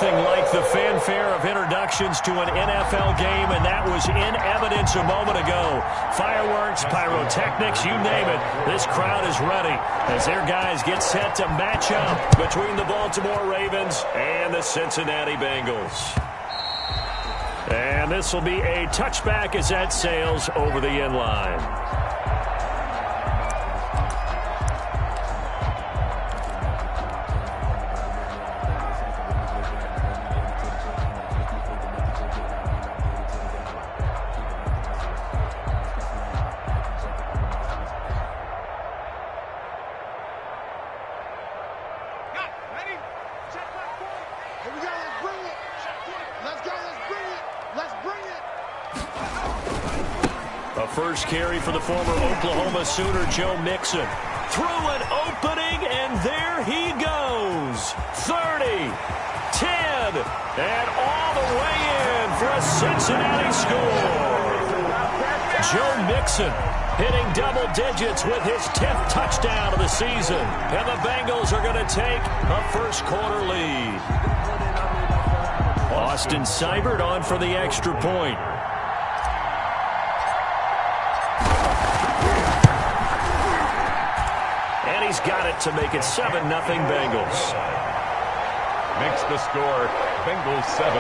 Nothing like the fanfare of introductions to an NFL game, and that was in evidence a moment ago. Fireworks, pyrotechnics, you name it. This crowd is ready as their guys get set to match up between the Baltimore Ravens and the Cincinnati Bengals. And this will be a touchback as that sails over the end line. First carry for the former Oklahoma Sooner, Joe Mixon. Through an opening, and there he goes. 30, 10, and all the way in for a Cincinnati score. Joe Mixon hitting double digits with his 10th touchdown of the season. And the Bengals are going to take a first quarter lead. Austin Seibert on for the extra point. He's got it to make it 7-0 Bengals. Makes the score Bengals 7,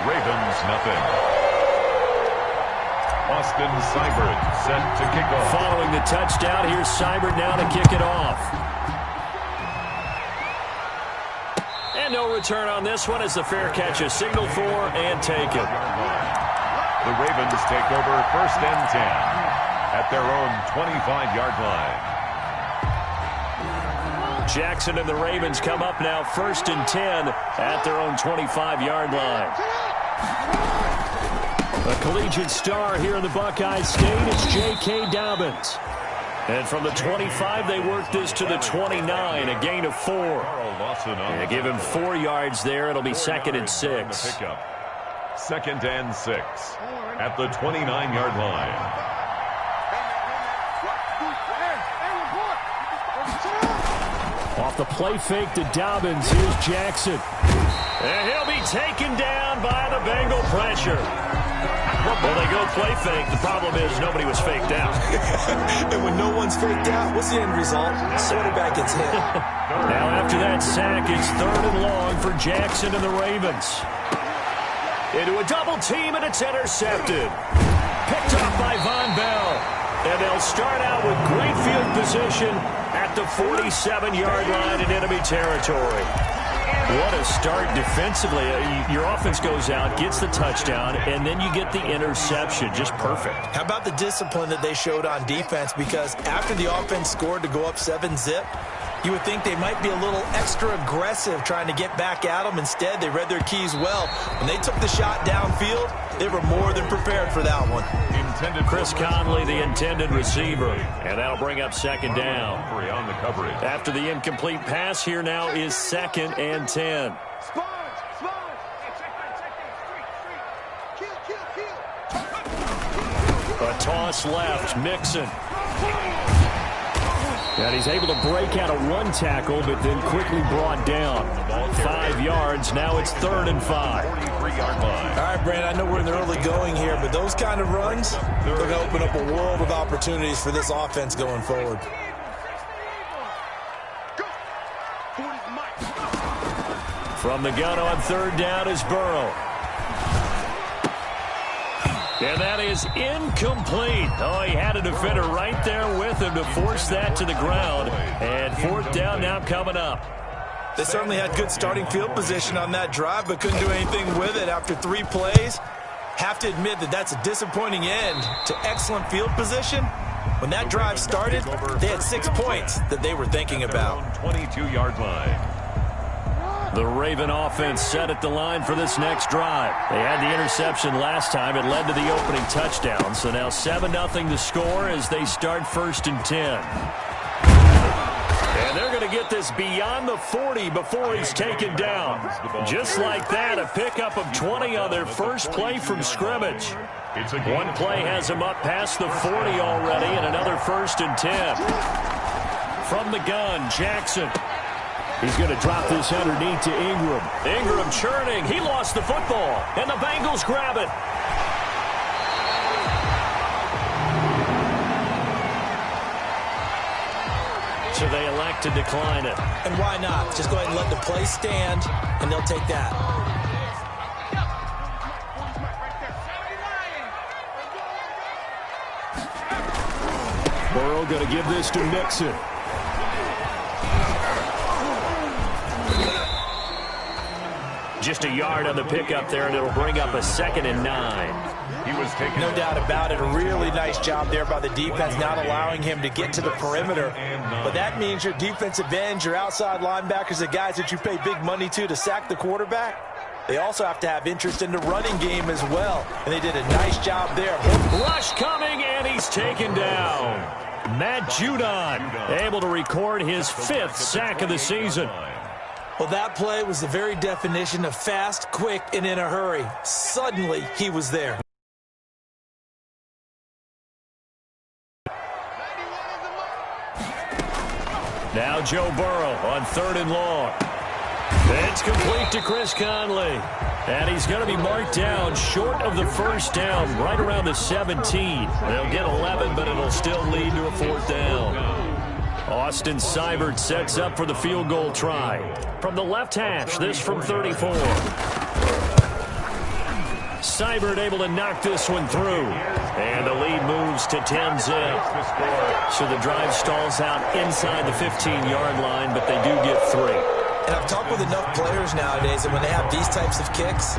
Ravens 0. Austin Seibert set to kick off. Following the touchdown, here's Seibert now to kick it off. And no return on this one as the fair catch is signaled for and taken. The Ravens take over 1st and 10 at their own 25-yard line. Jackson and the Ravens come up now 1st and 10 at their own 25-yard line. A collegiate star here in the Buckeye State is J.K. Dobbins. And from the 25, they work this to the 29, a gain of 4. And give him 4 yards there. It'll be 2nd and 6. 2nd and 6 at the 29-yard line. Off the play fake to Dobbins, here's Jackson. And he'll be taken down by the Bengal pressure. Well, they go play fake. The problem is nobody was faked out. And when no one's faked out, what's the end result? Quarterback gets hit. Now after that sack, it's 3rd and long for Jackson and the Ravens. Into a double team, and it's intercepted. Picked up by Von Bell. And they'll start out with great field position at the 47-yard line in enemy territory. What a start defensively. Your offense goes out, gets the touchdown, and then you get the interception. Just perfect. How about the discipline that they showed on defense? Because after the offense scored to go up 7-zip, you would think they might be a little extra aggressive trying to get back at them. Instead, they read their keys well. When they took the shot downfield, they were more than prepared for that one. Chris Conley, the intended receiver. And that'll bring up 2nd down. On the coverage. After the incomplete pass, here now is 2nd and 10. A toss left, Mixon. And he's able to break out of one tackle, but then quickly brought down. 5 yards. Now it's 3rd and 5. 43-yard line. All right, Brand, I know we're in the early going here, but those kind of runs, they're going to open up a world of opportunities for this offense going forward. From the gun on 3rd down is Burrow. And that is incomplete. Oh, he had a defender right there with him to force that to the ground. And 4th down now coming up. They certainly had good starting field position on that drive, but couldn't do anything with it after 3 plays. Have to admit that that's a disappointing end to excellent field position. When that drive started, they had 6 points that they were thinking about. 22-yard line. The Raven offense set at the line for this next drive. They had the interception last time. It led to the opening touchdown. So now 7-0 the score as they start 1st and 10. And they're going to get this beyond the 40 before he's taken down. Just like that, a pickup of 20 on their first play from scrimmage. One play has him up past the 40 already, and another 1st and 10. From the gun, Jackson. He's going to drop this underneath to Ingram. Ingram churning. He lost the football, and the Bengals grab it. So they elect to decline it. And why not? Just go ahead and let the play stand, and they'll take that. Burrow going to give this to Mixon. Just a yard on the pickup there, and it'll bring up a 2nd and 9. He was taken. No doubt about it. A really nice job there by the defense, not allowing him to get to the perimeter. But that means your defensive ends, your outside linebackers, the guys that you pay big money to sack the quarterback, they also have to have interest in the running game as well. And they did a nice job there. Rush coming, and he's taken down. Matt Judon able to record his 5th sack of the season. Well, that play was the very definition of fast, quick, and in a hurry. Suddenly, he was there. Now Joe Burrow on 3rd and long. It's complete to Chris Conley. And he's going to be marked down short of the 1st down, right around the 17. They'll get 11, but it'll still lead to a 4th down. Austin Seibert sets up for the field goal try. From the left hash, this from 34. Seibert able to knock this one through. And the lead moves to 10-zip. So the drive stalls out inside the 15-yard line, but they do get 3. And I've talked with enough players nowadays that when they have these types of kicks,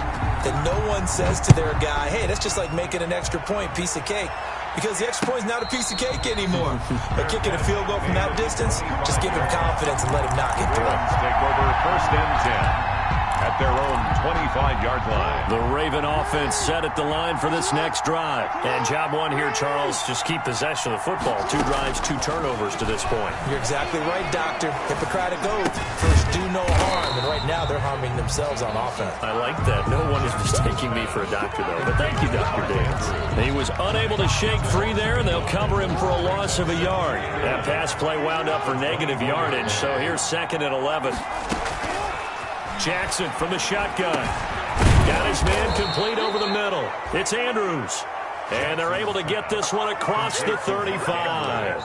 that no one says to their guy, hey, that's just like making an extra point, piece of cake. Because the extra point is not a piece of cake anymore. But kicking a field goal from that distance, just give him confidence and let him knock it through. Take over 1st and 10 at their own 25-yard line. The Raven offense set at the line for this next drive. And job one here, Charles, just keep possession of the football. 2 drives, 2 turnovers to this point. You're exactly right, Doctor. Hippocratic oath. First, do no harm. And right now, they're harming themselves on offense. I like that. No one is mistaking me for a doctor, though. But thank you, Dr. Dance. He was unable to shake free there, and they'll cover him for a loss of a yard. That pass play wound up for negative yardage, so here's 2nd and 11. Jackson from the shotgun. Got his man complete over the middle. It's Andrews. And they're able to get this one across the 35.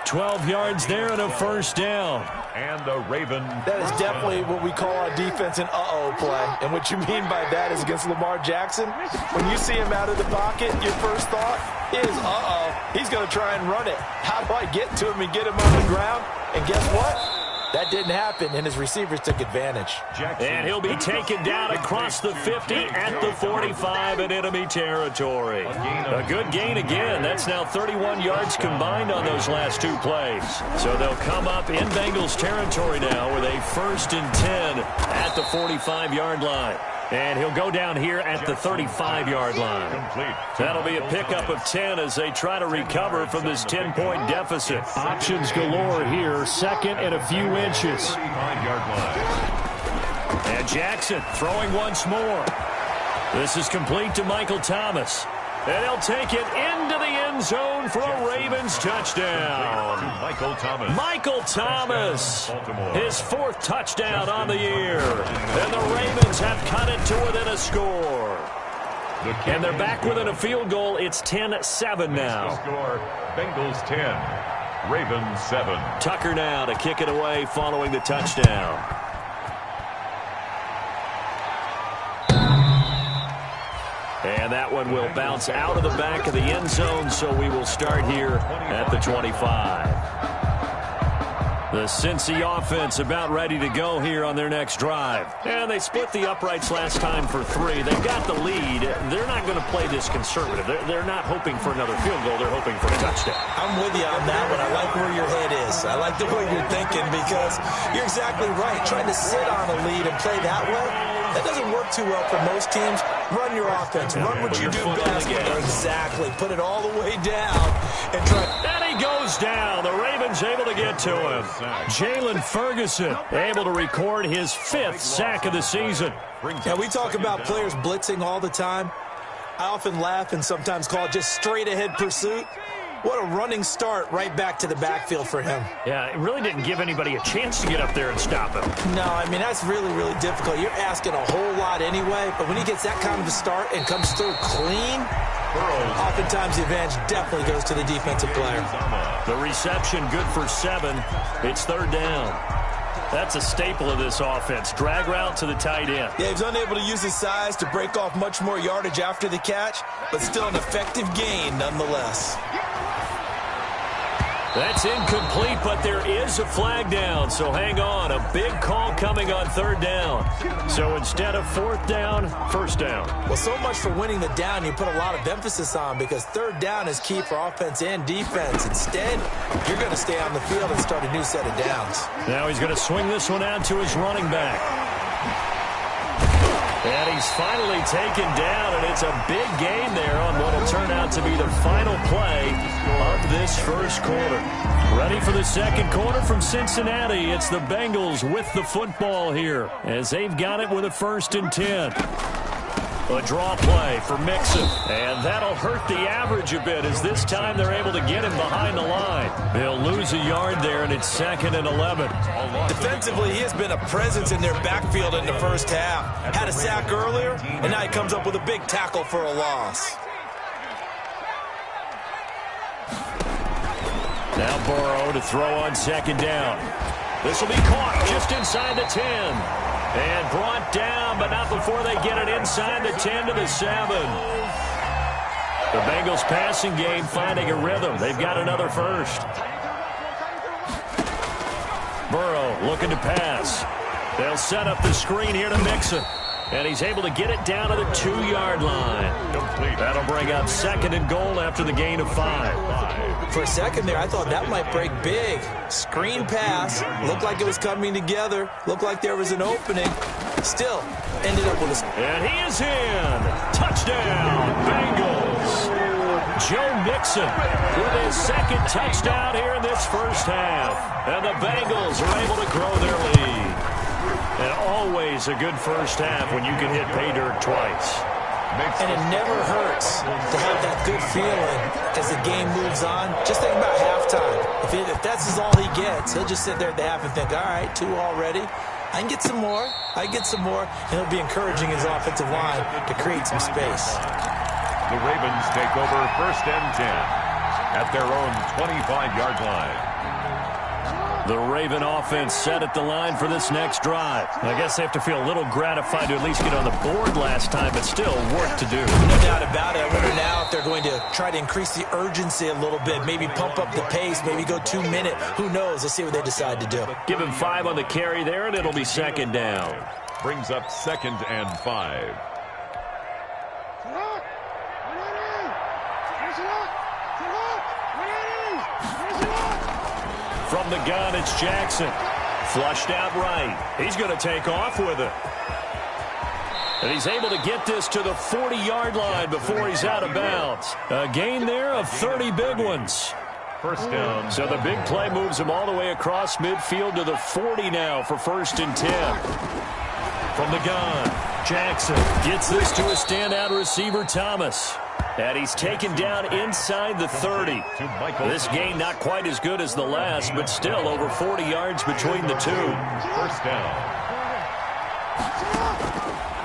12 yards there and a 1st down. And the Raven. That is definitely what we call on defense an uh-oh play. And what you mean by that is against Lamar Jackson, when you see him out of the pocket, your first thought is, uh-oh, he's going to try and run it. How do I get to him and get him on the ground? And guess what? That didn't happen, and his receivers took advantage. And he'll be taken down across the 50 at the 45 in enemy territory. A good gain again. That's now 31 yards combined on those last 2 plays. So they'll come up in Bengals territory now with a 1st and 10 at the 45-yard line. And he'll go down here at the 35-yard line. That'll be a pickup of 10 as they try to recover from this 10-point deficit. Options galore here. 2nd and a few inches. And Jackson throwing once more. This is complete to Michael Thomas. And he'll take it into the end zone for a Ravens touchdown. Michael Thomas, his 4th touchdown on the year. And the Ravens have cut it to within a score. And they're back within a field goal. It's 10-7 now. Bengals 10, Ravens 7. Tucker now to kick it away following the touchdown. And that one will bounce out of the back of the end zone, so we will start here at the 25. The Cincy offense about ready to go here on their next drive. And they split the uprights last time for 3. They've got the lead. They're not going to play this conservative. They're not hoping for another field goal. They're hoping for a touchdown. I'm with you on that one. I like where your head is. I like the way you're thinking because you're exactly right. Trying to sit on a lead and play that way, that doesn't work too well for most teams. Run your offense. Run what you do best. Exactly. Put it all the way down and try. And he goes down. The Ravens able to get to him. Jalen Ferguson able to record his 5th sack of the season. Now, we talk about players blitzing all the time. I often laugh and sometimes call it just straight-ahead pursuit. What a running start right back to the backfield for him. Yeah, it really didn't give anybody a chance to get up there and stop him. No, I mean, that's really, really difficult. You're asking a whole lot anyway, but when he gets that kind of a start and comes through clean, oftentimes the advantage definitely goes to the defensive player. The reception good for 7. It's 3rd down. That's a staple of this offense. Drag route to the tight end. Yeah, he's unable to use his size to break off much more yardage after the catch, but still an effective gain nonetheless. That's incomplete, but there is a flag down, so hang on. A big call coming on 3rd down. So instead of 4th down, 1st down. Well, so much for winning the down you put a lot of emphasis on, because 3rd down is key for offense and defense. Instead, you're going to stay on the field and start a new set of downs. Now he's going to swing this one out to his running back. And he's finally taken down, and it's a big gain there on what will turn out to be the final play of this first quarter. Ready for the second quarter from Cincinnati. It's the Bengals with the football here as they've got it with a 1st and 10. A draw play for Mixon, and that'll hurt the average a bit as this time they're able to get him behind the line. They'll lose a yard there, and it's 2nd and 11. Defensively, he has been a presence in their backfield in the first half. Had a sack earlier, and now he comes up with a big tackle for a loss. Now Burrow to throw on 2nd down. This will be caught just inside the 10. And brought down, but not before they get it inside the 10 to the 7. The Bengals passing game finding a rhythm. They've got another first. Burrow looking to pass. They'll set up the screen here to Mixon. And he's able to get it down to the 2-yard line. That'll bring up 2nd and goal after the gain of 5. For a second there, I thought that might break big. Screen pass. Looked like it was coming together. Looked like there was an opening. Still, ended up with a... And he is in. Touchdown, Bengals. Joe Mixon with his 2nd touchdown here in this first half. And the Bengals are able to grow their lead. And always a good first half when you can hit pay dirt twice. And it never hurts to have that good feeling as the game moves on. Just think about halftime. If that's all he gets, he'll just sit there at the half and think, all right, 2 already. I can get some more. I can get some more. And he'll be encouraging his offensive line to create some space. The Ravens take over 1st and 10 at their own 25-yard line. The Raven offense set at the line for this next drive. I guess they have to feel a little gratified to at least get on the board last time, but still work to do. No doubt about it. I wonder now if they're going to try to increase the urgency a little bit, maybe pump up the pace, maybe go 2-minute. Who knows? Let's see what they decide to do. Give him 5 on the carry there, and it'll be 2nd down. Brings up 2nd and 5. From the gun, it's Jackson. Flushed out right. He's going to take off with it. And he's able to get this to the 40-yard line before he's out of bounds. A gain there of 30 big ones. 1st down. So the big play moves him all the way across midfield to the 40 now for 1st and 10. From the gun, Jackson gets this to a standout receiver, Thomas. And he's taken down inside the 30. This gain not quite as good as the last, but still over 40 yards between the two. 1st down.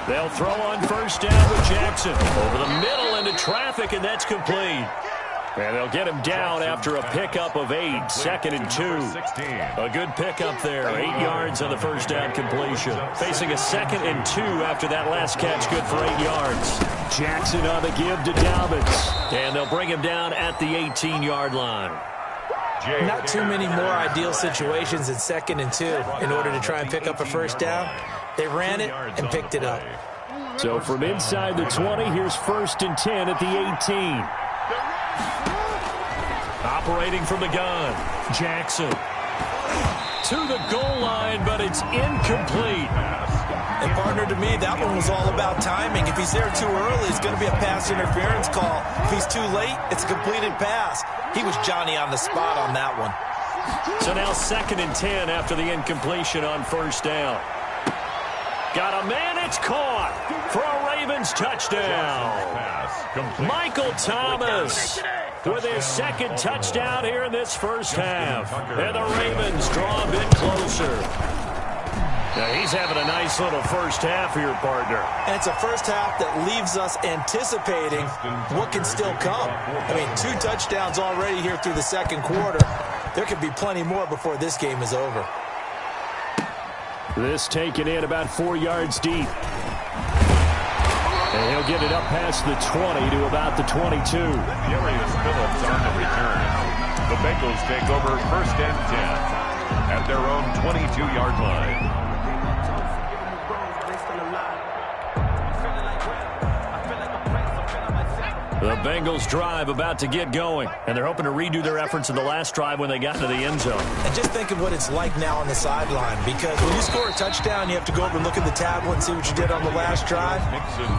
They'll throw on 1st down with Jackson. Over the middle into traffic, and that's complete. And they'll get him down after a pickup of 8, 2nd and 2. A good pickup there, 8 yards on the 1st down completion. Facing a 2nd and 2 after that last catch, good for 8 yards. Jackson on the give to Dobbins. And they'll bring him down at the 18-yard line. Not too many more ideal situations in 2nd and 2 in order to try and pick up a 1st down. They ran it and picked it up. So from inside the 20, here's 1st and 10 at the 18. Operating from the gun, Jackson to the goal line, but it's incomplete. And partner, to me, that one was all about timing. If he's there too early, it's going to be a pass interference call. If he's too late, it's a completed pass. He was Johnny on the spot on that one. So now 2nd and 10 after the incompletion on 1st down. Got a man, it's caught for a Ravens touchdown. Michael Thomas with his second touchdown here in this first half. And the Ravens draw a bit closer. Now he's having a nice little first half here, partner. And it's a first half that leaves us anticipating what can still come. I mean, 2 touchdowns already here through the second quarter. There could be plenty more before this game is over. This taken in about 4 yards deep. And he'll get it up past the 20 to about the 22. Darius Phillips on the return. The Bengals take over first and 10 at their own 22-yard line. The Bengals drive about to get going, and they're hoping to redo their efforts in the last drive when they got into the end zone. And just think of what it's like now on the sideline, because when you score a touchdown, you have to go over and look at the tablet and see what you did on the last drive.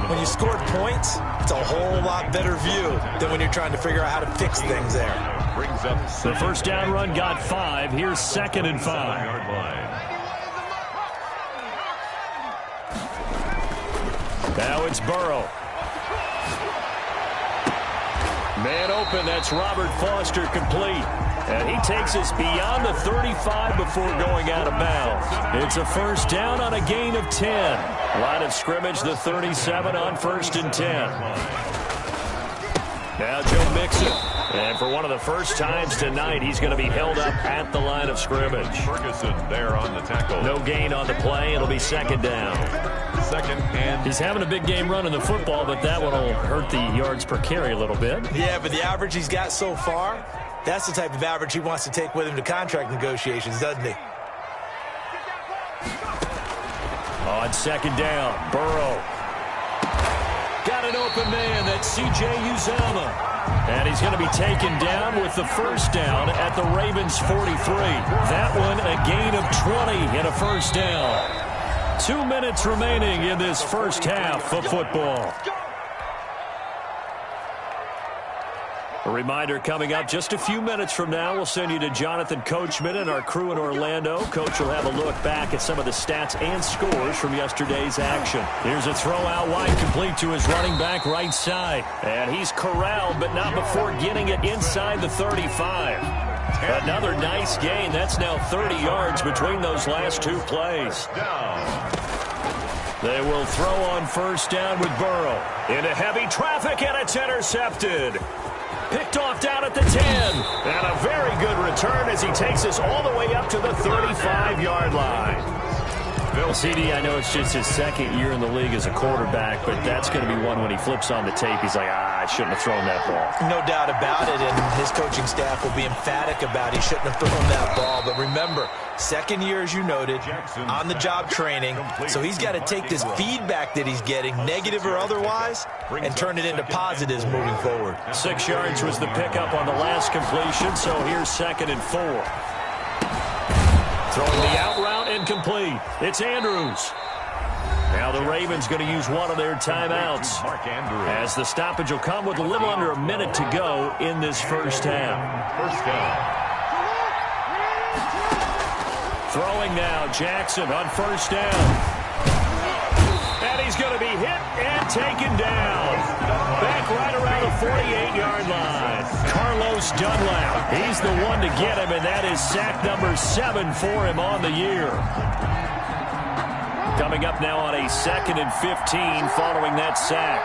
When you scored points, it's a whole lot better view than when you're trying to figure out how to fix things there. The first down run got 5. Here's 2nd and 5. Now it's Burrow. Man open, that's Robert Foster complete. And he takes us beyond the 35 before going out of bounds. It's a first down on a gain of 10. Line of scrimmage, the 37 on 1st and 10. Now Joe Mixon. And for one of the first times tonight, he's going to be held up at the line of scrimmage. Ferguson there on the tackle. No gain on the play. It'll be 2nd down. 2nd and... He's having a big game running the football, but that one will hurt the yards per carry a little bit. Yeah, but the average he's got so far, that's the type of average he wants to take with him to contract negotiations, doesn't he? On 2nd down, Burrow. Got an open man. That's C.J. Uzomah. And he's going to be taken down with the first down at the Ravens' 43. That one a gain of 20 and a first down. 2 minutes remaining in this first half of football. A reminder coming up just a few minutes from now. We'll send you to Jonathan Coachman and our crew in Orlando. Coach will have a look back at some of the stats and scores from yesterday's action. Here's a throw out wide complete to his running back right side. And he's corralled, but not before getting it inside the 35. Another nice gain. That's now 30 yards between those last 2 plays. They will throw on first down with Burrow. Into heavy traffic, and it's intercepted. Picked off down at the 10. And a very good return as he takes us all the way up to the 35-yard line. CD, I know it's just his 2nd year in the league as a quarterback, but that's going to be one when he flips on the tape. He's like, I shouldn't have thrown that ball. No doubt about it, and his coaching staff will be emphatic about he shouldn't have thrown that ball. But remember, 2nd year, as you noted, on-the-job training, so he's got to take this feedback that he's getting, negative or otherwise, and turn it into positives moving forward. 6 yards was the pickup on the last completion, so here's 2nd and 4. Throwing the out route incomplete. It's Andrews. Now the Ravens going to use one of their timeouts as the stoppage will come with a little under a minute to go in this first half. First down. Throwing now, Jackson on first down. And he's going to be hit and taken down. Back right around the 48-yard line. Carlos Dunlap. He's the one to get him, and that is sack number 7 for him on the year. Coming up now on a 2nd and 15 following that sack.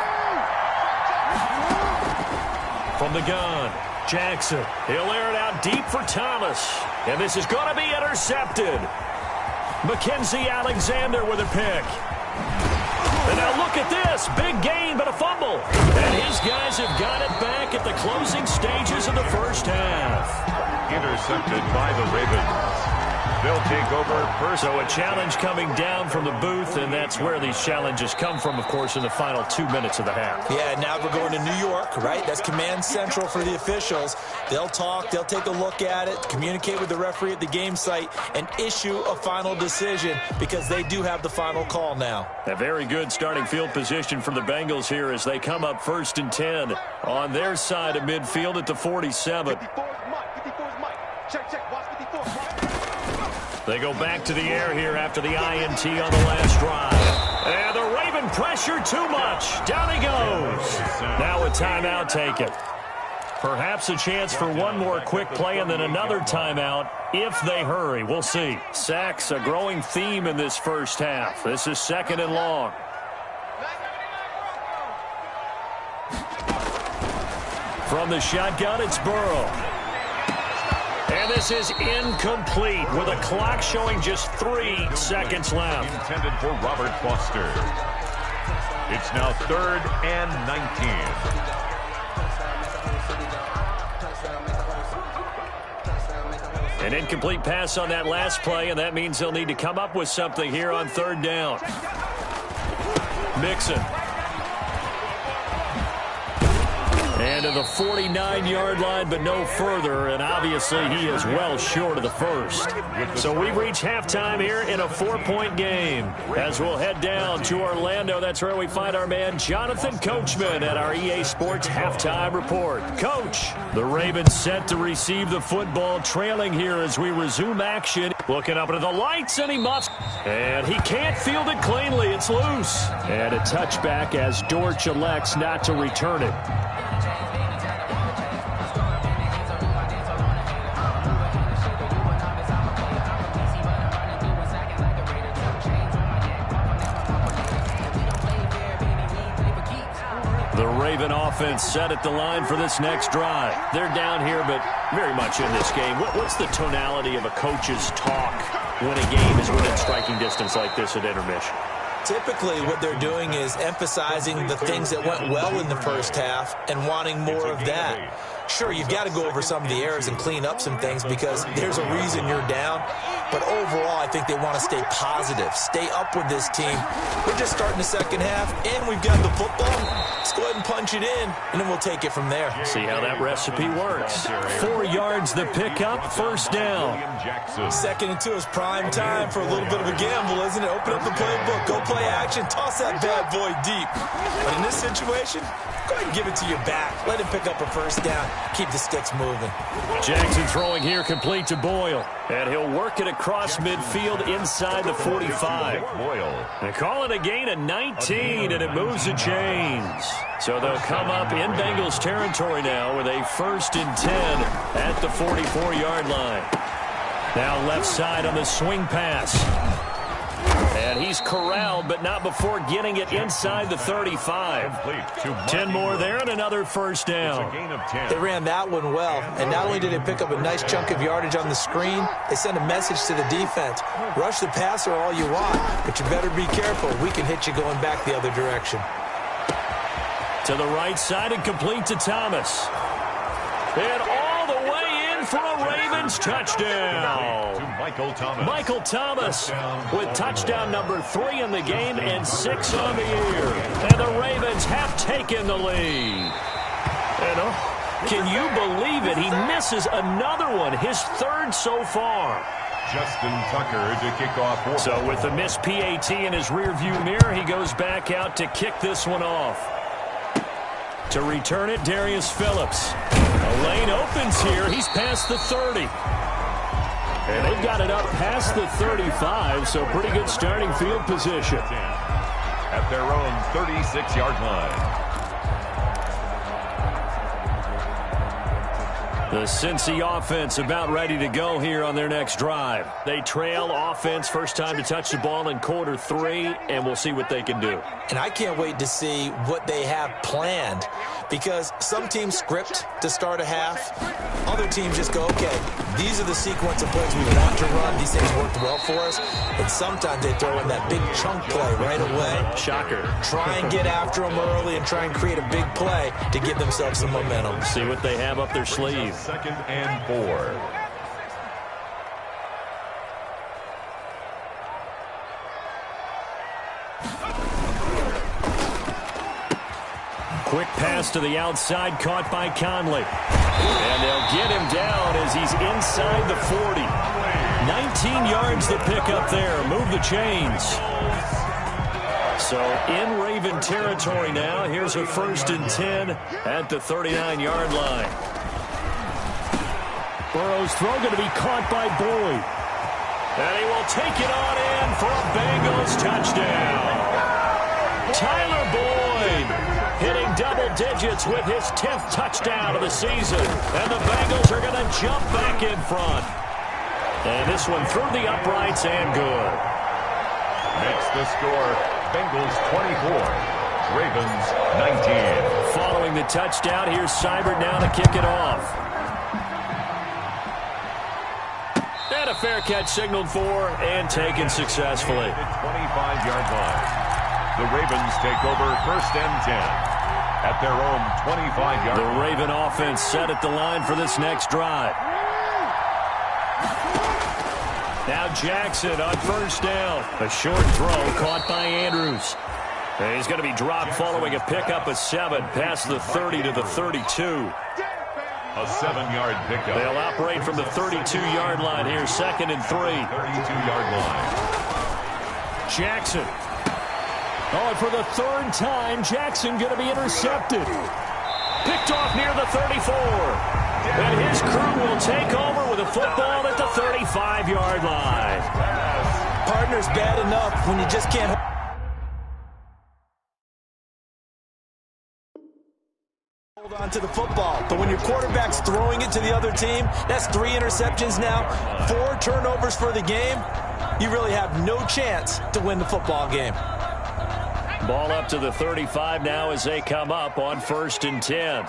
From the gun, Jackson. He'll air it out deep for Thomas. And this is going to be intercepted. Mackenzie Alexander with a pick. And now look at this. Big gain, but a fumble. And his guys have got it back at the closing stages of the first half. Intercepted by the Ravens. They'll take over first. So a challenge coming down from the booth, and that's where these challenges come from, of course, in the final 2 minutes of the half. Yeah, now we're going to New York, right? That's command central for the officials. They'll talk, they'll take a look at it, communicate with the referee at the game site, and issue a final decision because they do have the final call now. A very good starting field position for the Bengals here as they come up 1st and 10 on their side of midfield at the 47. They go back to the air here after the INT on the last drive. And the Raven pressure too much. Down he goes. Now a timeout taken. Perhaps a chance for one more quick play and then another timeout if they hurry. We'll see. Sacks, a growing theme in this first half. This is 2nd and long. From the shotgun, it's Burrow. And this is incomplete with a clock showing just 3 seconds left. Intended for Robert Foster. It's now 3rd and 19. An incomplete pass on that last play, and that means they'll need to come up with something here on 3rd down. Mixon. And to the 49-yard line, but no further, and obviously he is well short of the first. So we've reached halftime here in a 4-point game. As we'll head down to Orlando, that's where we find our man Jonathan Coachman at our EA Sports Halftime Report. Coach, the Ravens set to receive the football, trailing here as we resume action. Looking up into the lights, and he muffs. And he can't field it cleanly. It's loose. And a touchback as Dortch elects not to return it. The Raven offense set at the line for this next drive. They're down here, but very much in this game. What's the tonality of a coach's talk when a game is within striking distance like this at intermission? Typically, what they're doing is emphasizing the things that went well in the first half and wanting more of that. Sure, you've got to go over some of the errors and clean up some things because there's a reason you're down. But overall, I think they want to stay positive, stay up with this team. We're just starting the second half, and we've got the football. Let's go ahead and punch it in, and then we'll take it from there. See how that recipe works. 4 yards the pickup, 1st down. 2nd and 2 is prime time for a little bit of a gamble, isn't it? Open up the playbook, go play action, toss that bad boy deep. But in this situation, go ahead and give it to your back. Let him pick up a 1st down. Keep the sticks moving. Jackson throwing here complete to Boyle. And he'll work it across midfield inside the 45. They call it a gain of 19, and it moves the chains. So they'll come up in Bengals territory now with a 1st and 10 at the 44-yard line. Now left side on the swing pass. And he's corralled, but not before getting it inside the 35. 10 more there and another 1st down. They ran that one well, and not only did they pick up a nice chunk of yardage on the screen, they sent a message to the defense. Rush the passer all you want, but you better be careful. We can hit you going back the other direction. To the right side and complete to Thomas. And all the way in for a Ravens touchdown. Michael Thomas with touchdown number 3 in the game and 6 on the year. And the Ravens have taken the lead. And can you believe it? He misses another one, his 3rd so far. Justin Tucker to kick off. So with the missed PAT in his rearview mirror, he goes back out to kick this one off. To return it, Darius Phillips. A lane opens here. He's past the 30. And they've got it up past the 35, so pretty good starting field position. At their own 36-yard line. The Cincy offense about ready to go here on their next drive. They trail offense, first time to touch the ball in quarter 3, and we'll see what they can do. And I can't wait to see what they have planned because some teams script to start a half. Other teams just go, okay, these are the sequence of plays we want to run. These things worked well for us. And sometimes they throw in that big chunk play right away. Shocker. Try and get after them early and try and create a big play to give themselves some momentum. See what they have up their sleeve. 2nd and 4. Quick pass to the outside, caught by Conley. And they'll get him down as he's inside the 40. 19 yards the pickup there. Move the chains. So in Raven territory now. Here's a 1st and 10 at the 39-yard line. Burrow's throw going to be caught by Boyd. And he will take it on in for a Bengals touchdown. Tyler Boyd hitting double double digits with his 10th touchdown of the season. And the Bengals are going to jump back in front. And this one through the uprights and good. Makes the score Bengals 24, Ravens 19. Following the touchdown, here's Seibert now to kick it off. And a fair catch signaled for and taken successfully. 25-yard line. The Ravens take over first and 10 at their own 25-yard line. The Raven offense set at the line for this next drive. Now Jackson on first down. A short throw caught by Andrews. And he's going to be dropped following a pickup of 7 past the 30 to the 32. A 7-yard pickup. They'll operate from the 32-yard line here, 2nd and 3. 32-yard line. Jackson. Oh, and for the 3rd time, Jackson going to be intercepted. Picked off near the 34. And his crew will take over with a football at the 35-yard line. Partner's bad enough when you just can't hold on to the football. But when your quarterback's throwing it to the other team, that's 3 interceptions now, 4 turnovers for the game. You really have no chance to win the football game. Ball up to the 35 now as they come up on 1st and 10.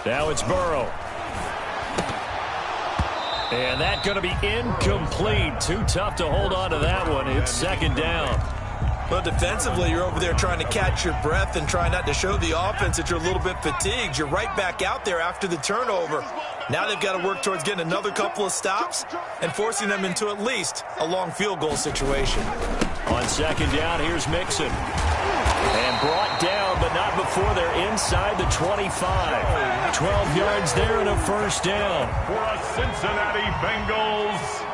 Now it's Burrow. And that's going to be incomplete. Too tough to hold on to that one. It's 2nd down. Well, defensively, you're over there trying to catch your breath and try not to show the offense that you're a little bit fatigued. You're right back out there after the turnover. Now they've got to work towards getting another couple of stops and forcing them into at least a long field goal situation. On 2nd down, here's Mixon. And brought down, but not before they're inside the 25. 12 yards there and a 1st down. For a Cincinnati Bengals.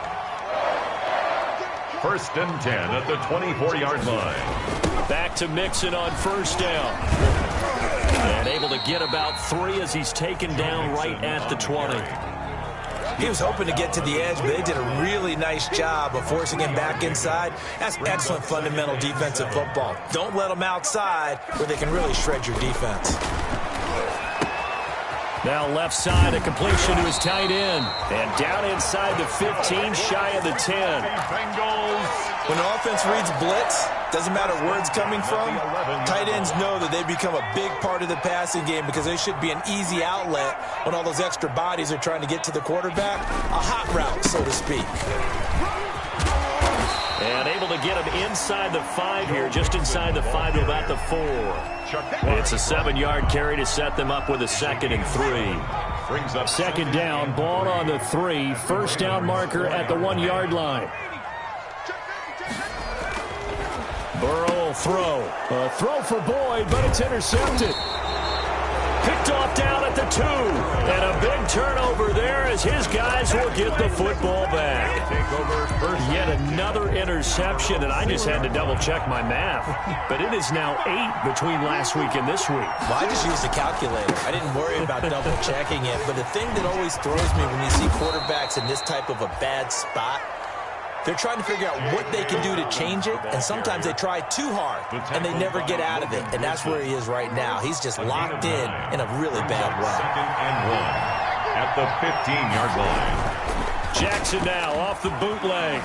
1st and 10 at the 24-yard line. Back to Mixon on 1st down. And able to get about 3 as he's taken down right at the 20. He was hoping to get to the edge, but they did a really nice job of forcing him back inside. That's excellent fundamental defensive football. Don't let them outside where they can really shred your defense. Now left side, a completion to his tight end. And down inside the 15, shy of the 10. When the offense reads blitz, doesn't matter where it's coming from, tight ends know that they become a big part of the passing game because they should be an easy outlet when all those extra bodies are trying to get to the quarterback. A hot route, so to speak. And able to get him inside the 5 here, just inside the 5 to about the 4. It's a 7-yard carry to set them up with a 2nd and 3. 2nd down, ball on the 3. 1st down marker at the 1-yard line. Burrow will throw. A throw for Boyd, but it's intercepted. Picked off down at the 2. And a big turnover there as his guys will get the football back. Yet another interception, and I just had to double-check my math. But it is now 8 between last week and this week. Well, I just used a calculator. I didn't worry about double-checking it. But the thing that always throws me when you see quarterbacks in this type of a bad spot, they're trying to figure out what they can do to change it, and sometimes they try too hard, and they never get out of it, and that's where he is right now. He's just locked in a really bad way. 2nd and 1 at the 15-yard line. Jackson now off the bootleg,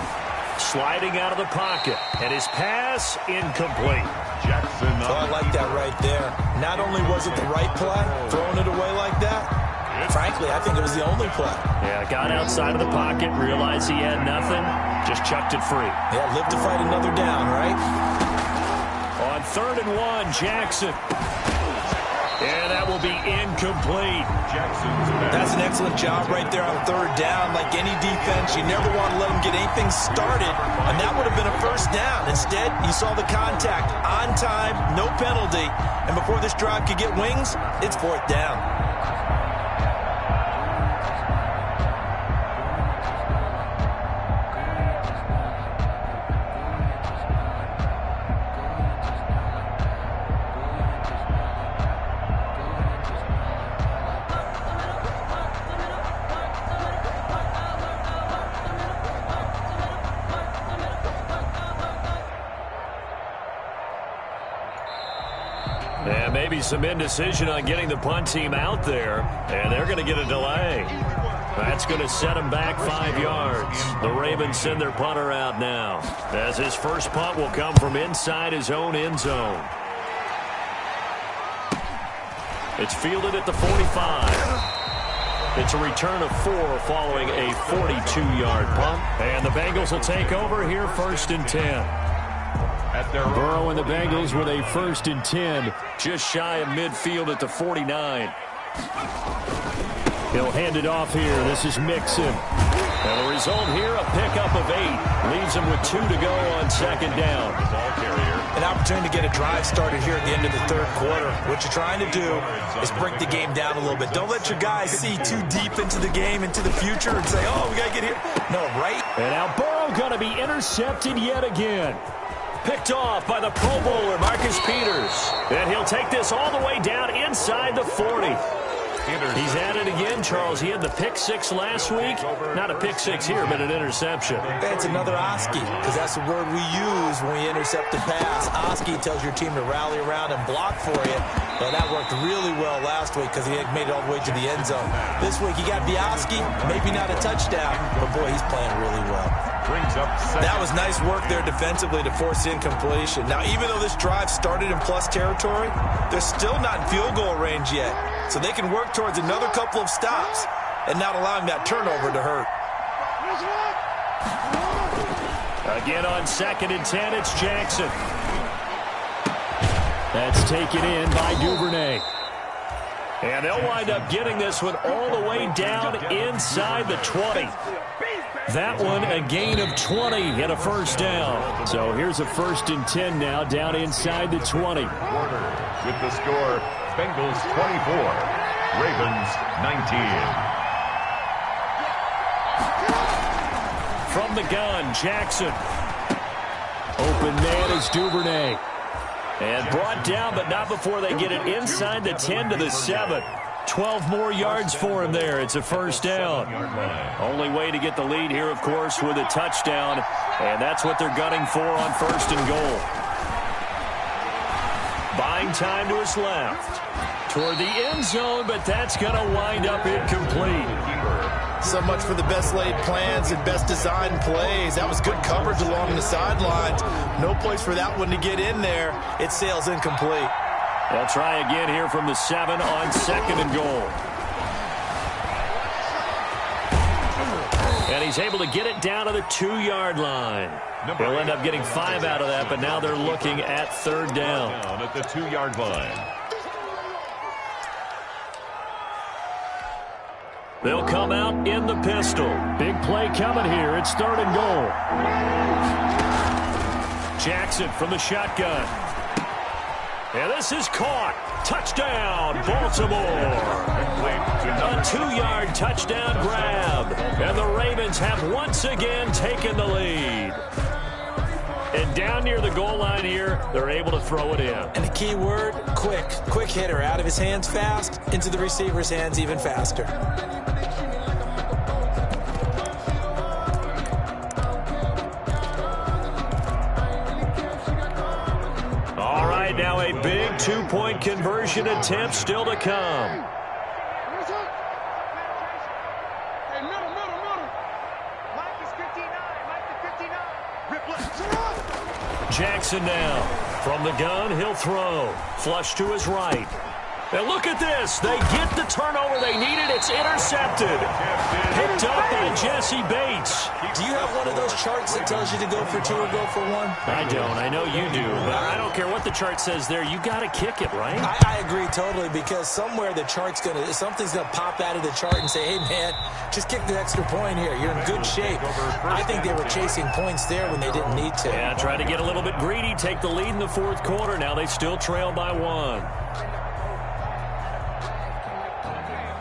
sliding out of the pocket, and his pass incomplete. Jackson. Oh, I like that right there. Not only was it the right play, throwing it away like that, frankly, I think it was the only play. Yeah, got outside of the pocket, realized he had nothing, just chucked it free. Yeah, live to fight another down, right? On 3rd and 1, Jackson. And that will be incomplete. That's an excellent job right there on 3rd down. Like any defense, you never want to let them get anything started, and that would have been a 1st down. Instead, you saw the contact on time, no penalty, and before this drive could get wings, it's 4th down. And maybe some indecision on getting the punt team out there, and they're going to get a delay. That's going to set him back 5 yards. The Ravens send their punter out now, as his first punt will come from inside his own end zone. It's fielded at the 45. It's a return of 4 following a 42-yard punt. And the Bengals will take over here, 1st and 10. Burrow and the Bengals with a 1st and 10, just shy of midfield at the 49. He'll hand it off here. This is Mixon. And the result here, a pickup of 8. Leaves him with 2 to go on 2nd down. An opportunity to get a drive started here at the end of the 3rd quarter. What you're trying to do is break the game down a little bit. Don't let your guys see too deep into the game, into the future, and say, oh, we got to get here. No, right? And now Burrow going to be intercepted yet again. Picked off by the Pro Bowler, Marcus Peters. And he'll take this all the way down inside the 40. He's at it again, Charles. He had the pick 6 last week. Not a pick 6 here, but an interception. That's another Oski, because that's the word we use when we intercept the pass. Oski tells your team to rally around and block for you. Well, that worked really well last week because he made it all the way to the end zone. This week, he got Bioski, maybe not a touchdown, but, boy, he's playing really well. That was nice work there defensively to force incompletion. Now, even though this drive started in plus territory, they're still not in field goal range yet. So they can work towards another couple of stops and not allowing that turnover to hurt. Again on 2nd and 10, it's Jackson. That's taken in by Duvernay. And they'll wind up getting this one all the way down inside the 20. That one a gain of 20 and a 1st down. So here's a 1st and 10 now down inside the 20. With the score, Bengals 24, Ravens 19. From the gun, Jackson. Open man is Duvernay. And brought down, but not before they get it inside the 10 to the 7. 12 more yards for him there. It's a 1st down. Only way to get the lead here, of course, with a touchdown. And that's what they're gunning for on 1st and goal. Buying time to his left. Toward the end zone, but that's going to wind up incomplete. So much for the best laid plans and best designed plays. That was good coverage along the sidelines. No place for that one to get in there. It sails incomplete. They'll try again here from the 7 on 2nd and goal. And he's able to get it down to the 2-yard line. They'll end up getting 5 out of that, but now they're looking at 3rd down. At the 2-yard line. They'll come out in the pistol. Big play coming here. It's 3rd and goal. Jackson from the shotgun. And this is caught. Touchdown, Baltimore. A 2-yard touchdown grab. And the Ravens have once again taken the lead. And down near the goal line here, they're able to throw it in. And the key word, quick. Quick hitter. Out of his hands fast, into the receiver's hands even faster. All right, now a big 2-point conversion attempt still to come. Jackson now. From the gun, he'll throw. Flush to his right. And look at this. They get the turnover they needed. It's intercepted. Picked up by Jesse Bates. Do you have one of those charts that tells you to go for 2 or go for 1? I don't. I know you do. But I don't care what the chart says there. You got to kick it, right? I agree totally, because somewhere the chart's something's going to pop out of the chart and say, hey, man, just kick the extra point here. You're in good shape. I think they were chasing points there when they didn't need to. Yeah, try to get a little bit greedy, take the lead in the 4th quarter. Now they still trail by 1.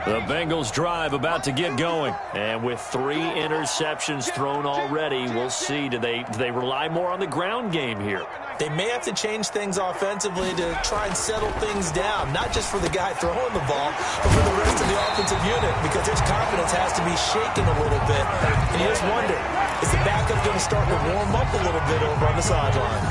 The Bengals drive about to get going. And with 3 interceptions thrown already, we'll see. Do they rely more on the ground game here? They may have to change things offensively to try and settle things down, not just for the guy throwing the ball, but for the rest of the offensive unit, because his confidence has to be shaken a little bit. And you just wonder, is the backup going to start to warm up a little bit over on the sideline?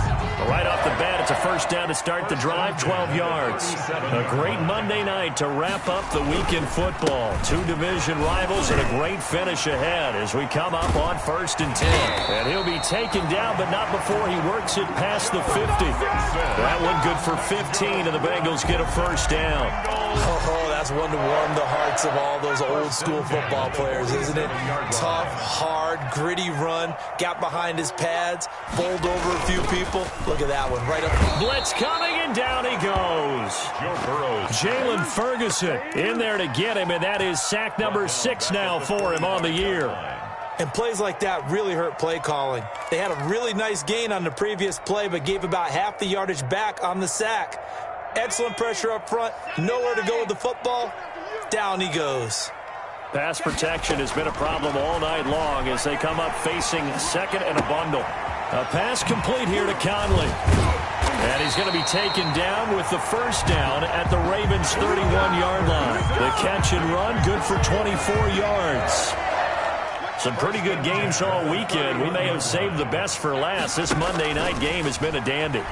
Right off the bat, it's a first down to start the drive, 12 yards. A great Monday night to wrap up the week in football. Two division rivals and a great finish ahead as we come up on 1st and 10. And he'll be taken down, but not before he works it past the 50. That one good for 15, and the Bengals get a first down. Oh, that's one to warm the hearts of all those old-school football players, isn't it? Tough, hard, gritty run, got behind his pads, bowled over a few people. Look at that one, right up. Blitz coming, and down he goes. Jalen Ferguson in there to get him, and that is sack number 6 now for him on the year. And plays like that really hurt play calling. They had a really nice gain on the previous play, but gave about half the yardage back on the sack. Excellent pressure up front, nowhere to go with the football. Down he goes. Pass protection has been a problem all night long as they come up facing second and a bundle. A pass complete here to Conley. And he's going to be taken down with the first down at the Ravens' 31-yard line. The catch and run, good for 24 yards. Some pretty good games all weekend. We may have saved the best for last. This Monday night game has been a dandy.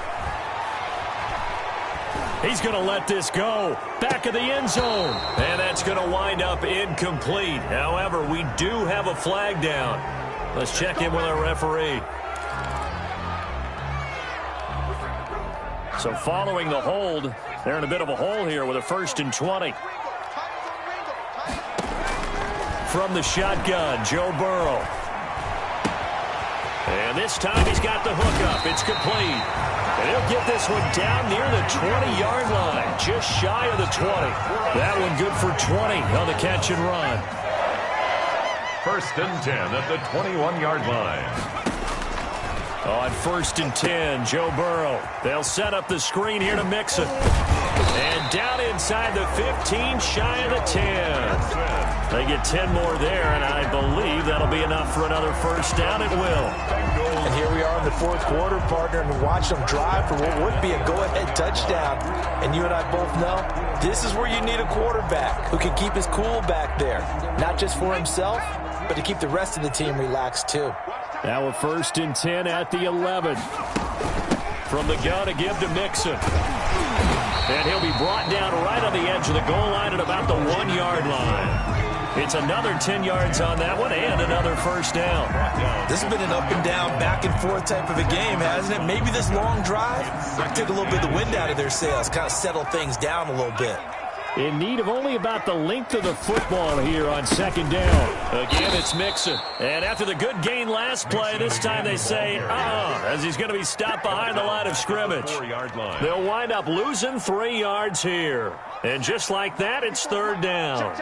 He's going to let this go. Back of the end zone. And that's going to wind up incomplete. However, we do have a flag down. Let's check in with our referee. So following the hold, they're in a bit of a hole here with a 1st and 20. From the shotgun, Joe Burrow. And this time he's got the hook up. It's complete. And he'll get this one down near the 20-yard line, just shy of the 20. That one good for 20 on the catch and run. 1st and 10 at the 21-yard line. On 1st and 10, Joe Burrow. They'll set up the screen here to Mixon. And down inside the 15, shy of the 10. They get 10 more there, and I believe that'll be enough for another first down. It will. And here we are in the 4th quarter, partner, and watch them drive for what would be a go-ahead touchdown. And you and I both know this is where you need a quarterback who can keep his cool back there, not just for himself, but to keep the rest of the team relaxed too. Now a 1st and 10 at the 11. From the gun to give to Mixon. And he'll be brought down right on the edge of the goal line at about the 1-yard line. It's another 10 yards on that one and another first down. This has been an up and down, back and forth type of a game, hasn't it? Maybe this long drive took a little bit of the wind out of their sails, kind of settle things down a little bit. In need of only about the length of the football here on 2nd down. Again, it's Mixon. And after the good gain last play, this time they say, as he's going to be stopped behind the line of scrimmage. They'll wind up losing 3 yards here. And just like that, it's 3rd down.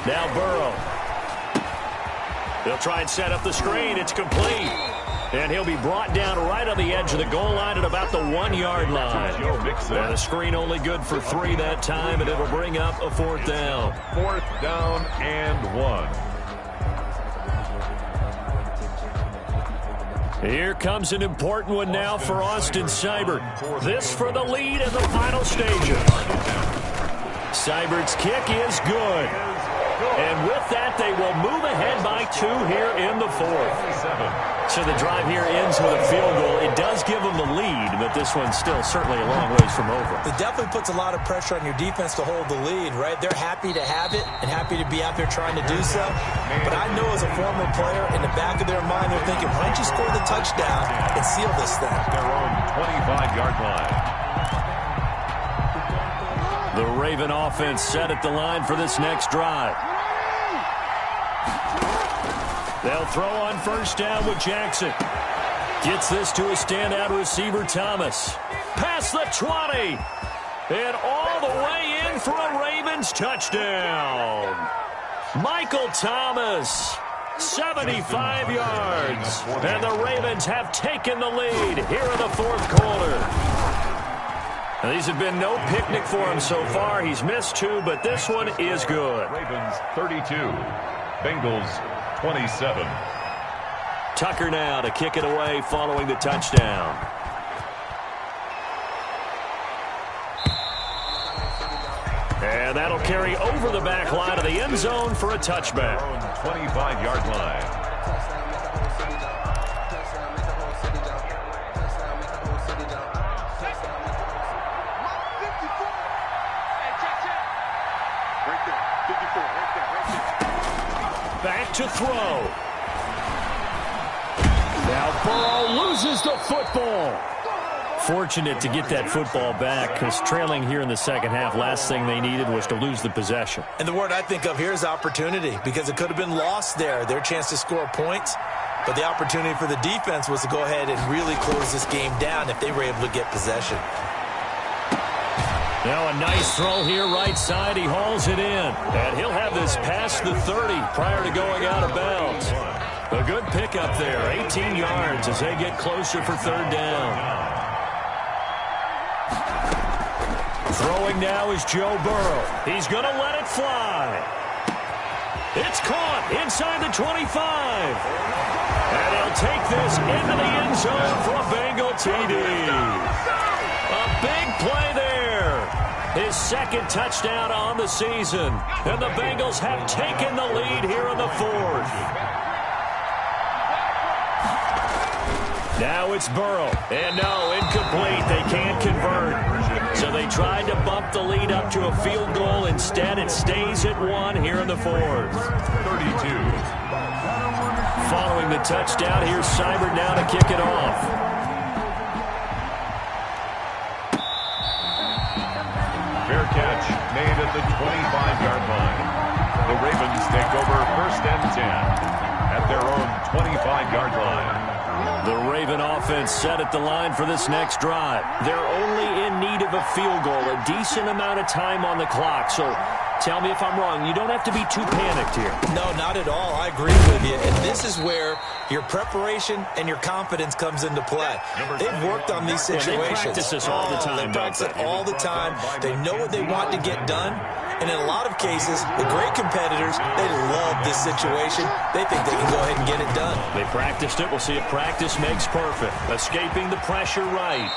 Now Burrow. They'll try and set up the screen. It's complete. And he'll be brought down right on the edge of the goal line at about the 1-yard line. And the screen only good for 3 that time, and it'll bring up a 4th down. 4th down and 1. Here comes an important one now for Austin Seibert. This for the lead in the final stages. Seibert's kick is good. And with that, they will move ahead by 2 here in the 4th. So the drive here ends with a field goal. It does give them the lead, but this one's still certainly a long ways from over. It definitely puts a lot of pressure on your defense to hold the lead, right? They're happy to have it and happy to be out there trying to do so. But I know as a former player, in the back of their mind, they're thinking, why don't you score the touchdown and seal this thing? Their own 25-yard line. The Raven offense set at the line for this next drive. They'll throw on 1st down with Jackson. Gets this to a standout receiver, Thomas. Past the 20. And all the way in for a Ravens touchdown. Michael Thomas, 75 yards. And the Ravens have taken the lead here in the 4th quarter. Now, these have been no picnic for him so far. He's missed 2, but this one is good. Ravens 32, Bengals 27. Tucker now to kick it away following the touchdown. And that'll carry over the back line of the end zone for a touchback. 25-yard line. Back to throw. Now Burrow loses the football. Fortunate to get that football back, because trailing here in the second half, last thing they needed was to lose the possession. And the word I think of here is opportunity, because it could have been lost there, their chance to score points. But the opportunity for the defense was to go ahead and really close this game down if they were able to get possession. Now a nice throw here, right side. He hauls it in. And he'll have this past the 30 prior to going out of bounds. A good pickup there, 18 yards as they get closer for third down. Throwing now is Joe Burrow. He's going to let it fly. It's caught inside the 25. And he'll take this into the end zone for a Bengal TD. A big play there. His second touchdown on the season. And the Bengals have taken the lead here in the fourth. Now it's Burrow. And no, incomplete. They can't convert. So they tried to bump the lead up to a field goal. Instead, it stays at 1 here in the fourth. 32. Following the touchdown, here's Seibert now to kick it off. Fair catch made at the 25-yard line. The Ravens take over first and 10 at their own 25-yard line. The Raven offense set at the line for this next drive. They're only in need of a field goal, a decent amount of time on the clock. So tell me if I'm wrong. You don't have to be too panicked here. No, not at all. I agree with you. And this is where your preparation and your confidence comes into play. They've worked on these situations. They practice this all the time. They practice it all the time. They know what they want to get done. And in a lot of cases, the great competitors, they love this situation. They think they can go ahead and get it done. They practiced it. We'll see if practice makes perfect. Escaping the pressure right.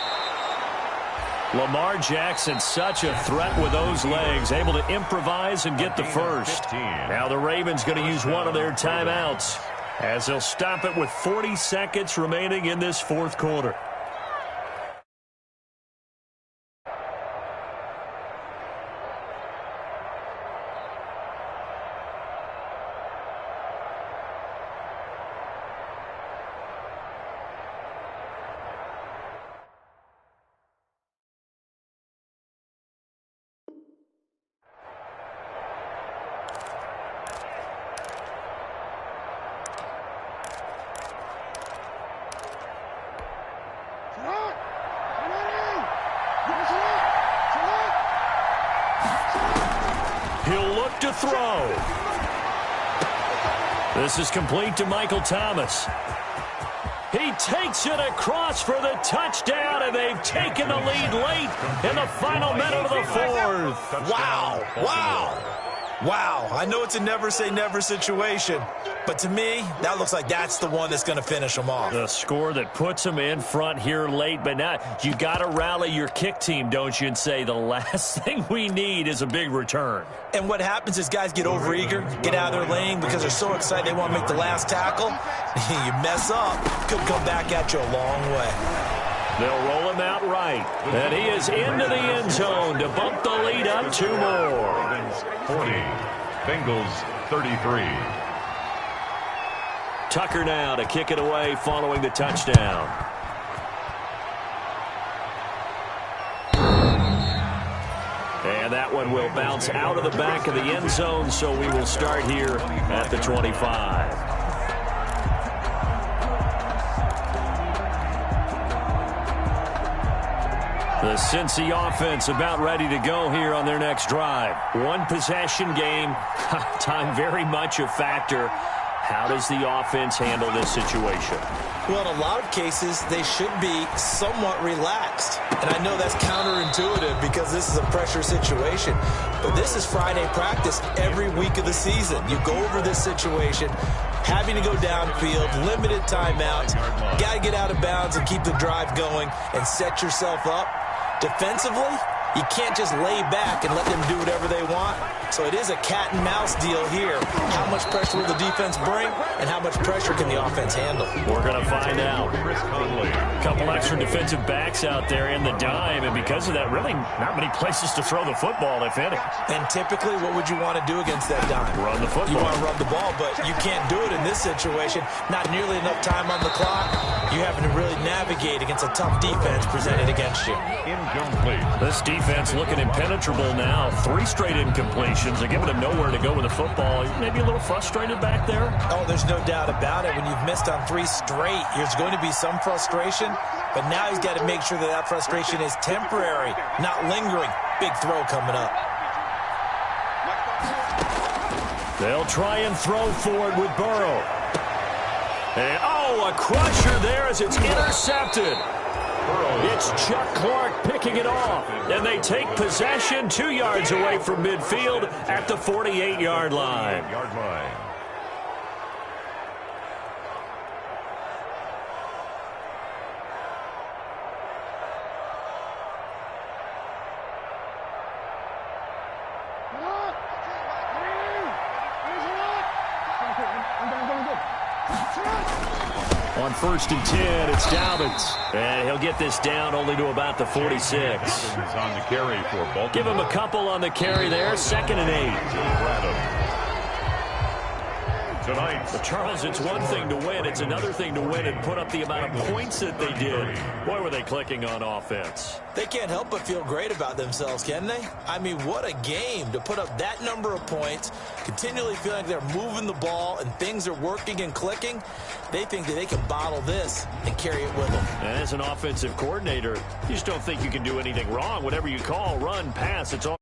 Lamar Jackson, such a threat with those legs, able to improvise and get the first. Now the Ravens going to use one of their timeouts as they'll stop it with 40 seconds remaining in this fourth quarter. He'll look to throw. This is complete to Michael Thomas. He takes it across for the touchdown, and they've taken the lead late in the final minute of the fourth. Wow. Wow. Wow. I know it's a never-say-never situation, but to me, that looks like that's the one that's going to finish them off. The score that puts them in front here late, but now you got to rally your kick team, don't you, and say the last thing we need is a big return. And what happens is guys get overeager, get out of their lane because they're so excited they want to make the last tackle. You mess up, could come back at you a long way. They'll roll him out right. And he is into the end zone to bump the lead up 2 more. 40. Bengals 33. Tucker now to kick it away following the touchdown. And that one will bounce out of the back of the end zone, so we will start here at the 25. The Cincy offense about ready to go here on their next drive. One possession game. Time very much a factor. How does the offense handle this situation? Well, in a lot of cases, they should be somewhat relaxed. And I know that's counterintuitive because this is a pressure situation. But this is Friday practice every week of the season. You go over this situation, having to go downfield, limited timeouts, got to get out of bounds and keep the drive going and set yourself up. Defensively, You can't just lay back and let them do whatever they want. So it is a cat and mouse deal here. How much pressure will the defense bring, and how much pressure can the offense handle? We're going to find out. A couple extra defensive backs out there in the dime, and because of that, really not many places to throw the football, if any. And typically, what would you want to do against that dime? Run the football. You want to run the ball, but you can't do it in this situation. Not nearly enough time on the clock. You're having to really navigate against a tough defense presented against you. Incomplete. This defense looking impenetrable now. 3 straight incompletions. They're giving him nowhere to go with the football. Maybe a little frustrated back there. Oh, there's no doubt about it. When you've missed on 3 straight, there's going to be some frustration. But now he's got to make sure that that frustration is temporary, not lingering. Big throw coming up. They'll try and throw for it with Burrow. And, a crusher there as it's intercepted. It's Chuck Clark picking it off. And they take possession 2 yards away from midfield at the 48-yard line. On 1st and 10, it's Dobbins. And he'll get this down only to about the 46. On the carry for Baltimore. Give him a couple on the carry there. 2nd and 8. Tonight. But Charles, it's one thing to win. It's another thing to win and put up the amount of points that they did. Boy, were they clicking on offense. They can't help but feel great about themselves, can they? I mean, what a game to put up that number of points, continually feeling like they're moving the ball and things are working and clicking. They think that they can bottle this and carry it with them. As an offensive coordinator, you just don't think you can do anything wrong. Whatever you call, run, pass, it's all.